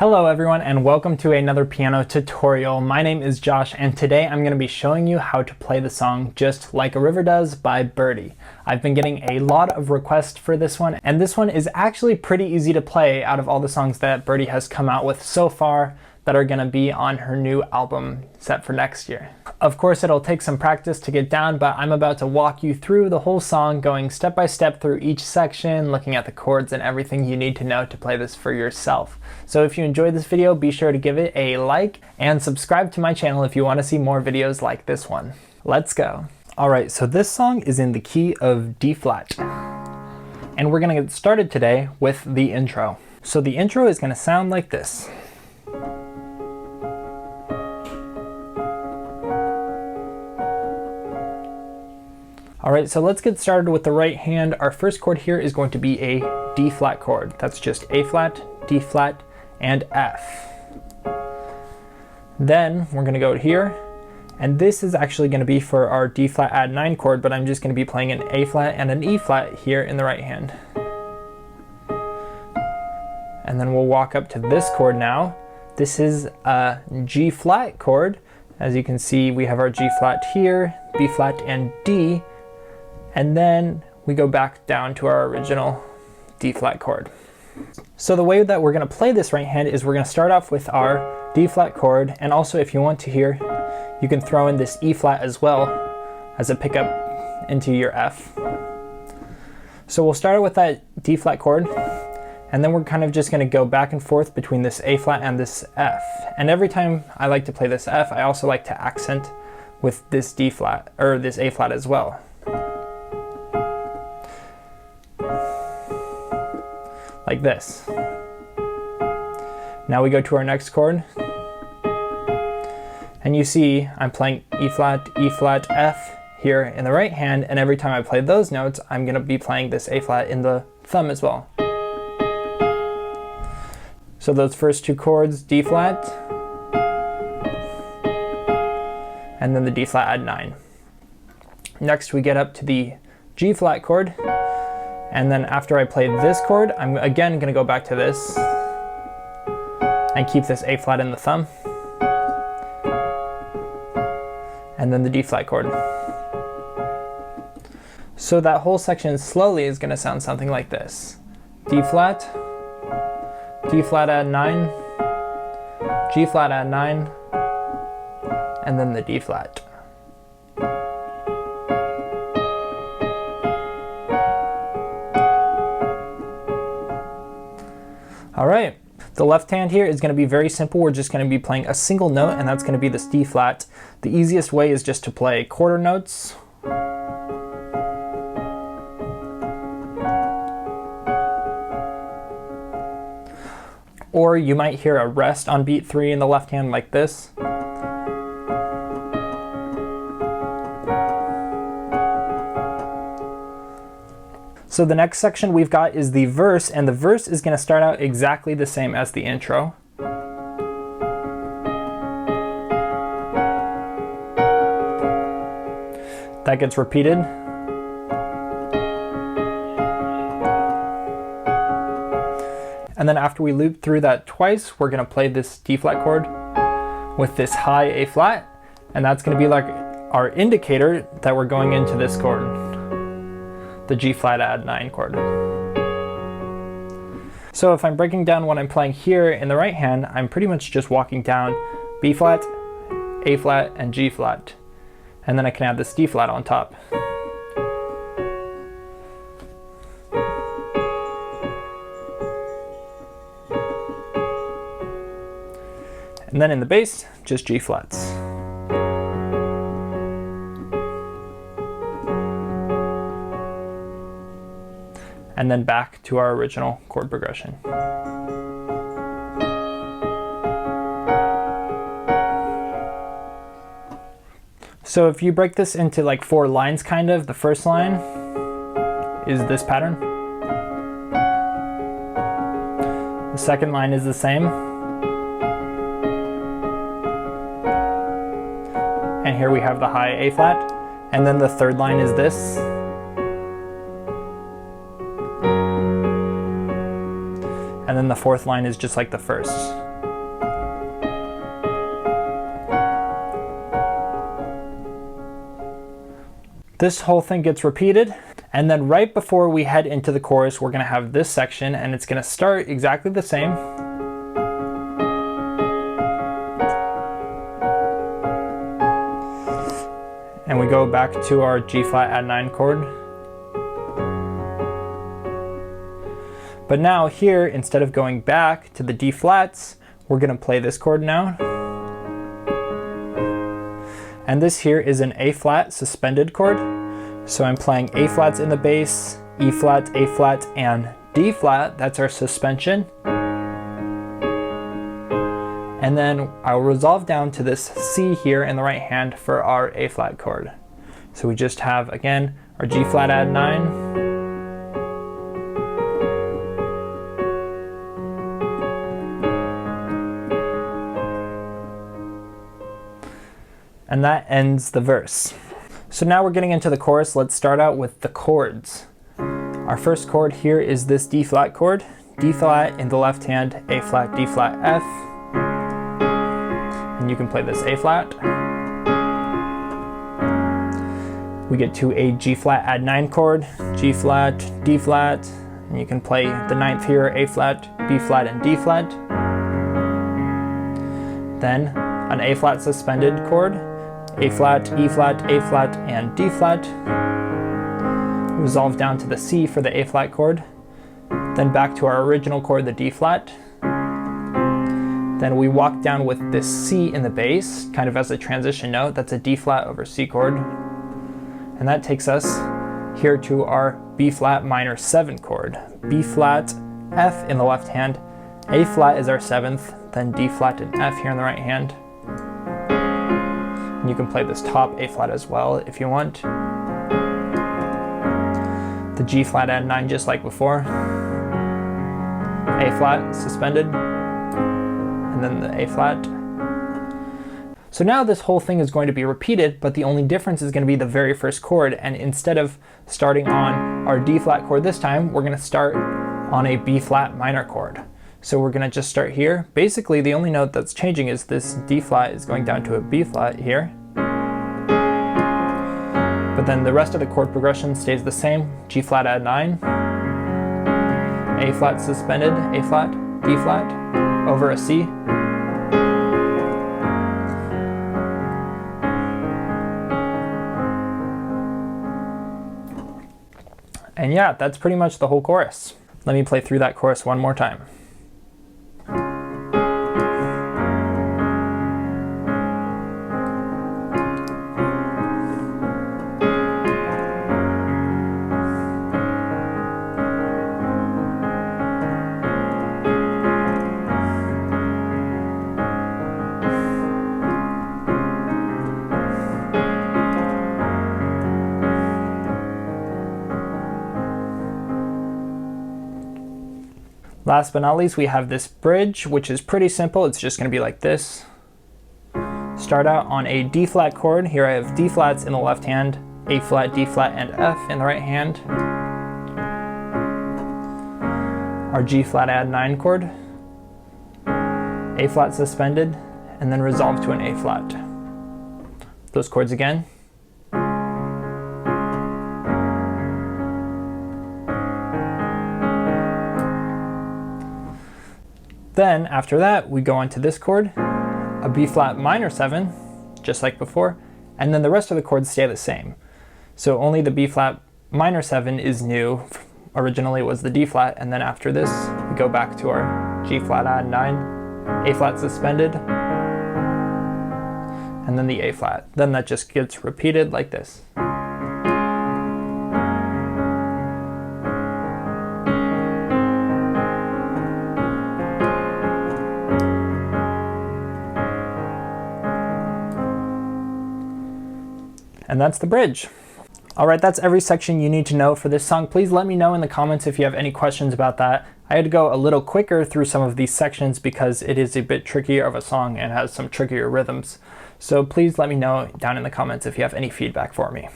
Hello everyone and welcome to another piano tutorial. My name is Josh and today I'm going to be showing you how to play the song Just Like a River Does by Birdy. I've been getting a lot of requests for this one, and this one is actually pretty easy to play out of all the songs that Birdy has come out with so far that are going to be on her new album set for next year. Of course, it'll take some practice to get down, but I'm about to walk you through the whole song, going step by step through each section, looking at the chords and everything you need to know to play this for yourself. So if you enjoyed this video, be sure to give it a like and subscribe to my channel if you want to see more videos like this one. Let's go. Alright, so this song is in the key of D flat. And we're going to get started today with the intro. So the intro is going to sound like this. Alright, so let's get started with the right hand. Our first chord here is going to be a D flat chord. That's just A flat, D flat, and F. Then we're going to go here, and this is actually going to be for our D flat add 9 chord, but I'm just going to be playing an A flat and an E flat here in the right hand. And then we'll walk up to this chord now. This is a G flat chord. As you can see, we have our G flat here, B flat, and D. And then we go back down to our original D flat chord. So the way that we're going to play this right hand is we're going to start off with our D flat chord, and also if you want to here, you can throw in this E flat as well as a pickup into your F. So we'll start with that D flat chord, and then we're kind of just going to go back and forth between this A flat and this F. And every time I like to play this F, I also like to accent with this D flat, or this A flat as well. Like this. Now we go to our next chord, and you see I'm playing E flat, F here in the right hand, and every time I play those notes, I'm going to be playing this A flat in the thumb as well. So those first two chords, D flat, and then the D flat add 9. Next we get up to the G flat chord. And then after I play this chord, I'm again going to go back to this and keep this A flat in the thumb. And then the D flat chord. So that whole section slowly is going to sound something like this. D flat add 9, G flat add 9, and then the D flat. Alright, the left hand here is going to be very simple. We're just going to be playing a single note, and that's going to be this D flat. The easiest way is just to play quarter notes. Or you might hear a rest on beat 3 in the left hand like this. So the next section we've got is the verse, and the verse is going to start out exactly the same as the intro. That gets repeated. And then after we loop through that twice, we're going to play this D flat chord with this high A flat, and that's going to be like our indicator that we're going into this chord, the G flat add 9 chord. So if I'm breaking down what I'm playing here in the right hand, I'm pretty much just walking down B flat, A flat, and G flat. And then I can add this D flat on top. And then in the bass, just G flats. And then back to our original chord progression. So if you break this into like 4 lines kind of, the first line is this pattern. The second line is the same. And here we have the high A flat. And then the third line is this. And then the fourth line is just like the first. This whole thing gets repeated, and then right before we head into the chorus, we're going to have this section, and it's going to start exactly the same. And we go back to our G flat add 9 chord. But now here, instead of going back to the D flats, we're going to play this chord now. And this here is an A flat suspended chord. So I'm playing A flats in the bass, E flat, A flat, and D flat. That's our suspension. And then I'll resolve down to this C here in the right hand for our A flat chord. So we just have, again, our G flat add 9. And that ends the verse. So now we're getting into the chorus. Let's start out with the chords. Our first chord here is this D flat chord. D flat in the left hand, A flat, D flat, F. And you can play this A flat. We get to a G flat add 9 chord, G flat, D flat, and you can play the 9th here, A flat, B flat, and D flat. Then an A flat suspended chord, A flat, E flat, A flat, and D flat. Resolve down to the C for the A flat chord. Then back to our original chord, the D flat. Then we walk down with this C in the bass, kind of as a transition note. That's a D flat over C chord. And that takes us here to our B flat minor 7 chord. B flat, F in the left hand, A flat is our 7th, then D flat and F here in the right hand. And you can play this top A flat as well if you want. The G flat add 9 just like before. A flat suspended. And then the A flat. So now this whole thing is going to be repeated, but the only difference is going to be the very first chord. And instead of starting on our D flat chord this time, we're going to start on a B flat minor chord. So we're going to just start here. Basically, the only note that's changing is this D flat is going down to a B flat here. But then the rest of the chord progression stays the same. G flat add 9, A flat suspended, A flat, D flat, over a C. And yeah, that's pretty much the whole chorus. Let me play through that chorus one more time. Last but not least, we have this bridge, which is pretty simple. It's just going to be like this. Start out on a D flat chord. Here I have D flats in the left hand, A flat, D flat, and F in the right hand. Our G flat add 9 chord, A flat suspended, and then resolve to an A flat. Those chords again. Then after that, we go on to this chord, a B flat minor 7, just like before, and then the rest of the chords stay the same. So only the B flat minor 7 is new. Originally it was the D flat, and then after this, we go back to our G flat add 9, A flat suspended, and then the A flat. Then that just gets repeated like this. And that's the bridge. Alright, that's every section you need to know for this song. Please let me know in the comments if you have any questions about that. I had to go a little quicker through some of these sections because it is a bit trickier of a song and has some trickier rhythms. So please let me know down in the comments if you have any feedback for me.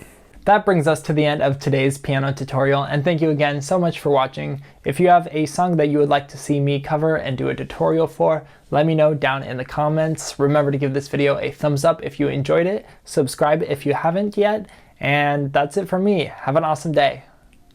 That brings us to the end of today's piano tutorial, and thank you again so much for watching. If you have a song that you would like to see me cover and do a tutorial for, let me know down in the comments. Remember to give this video a thumbs up if you enjoyed it, subscribe if you haven't yet, And that's it for me. Have an awesome day.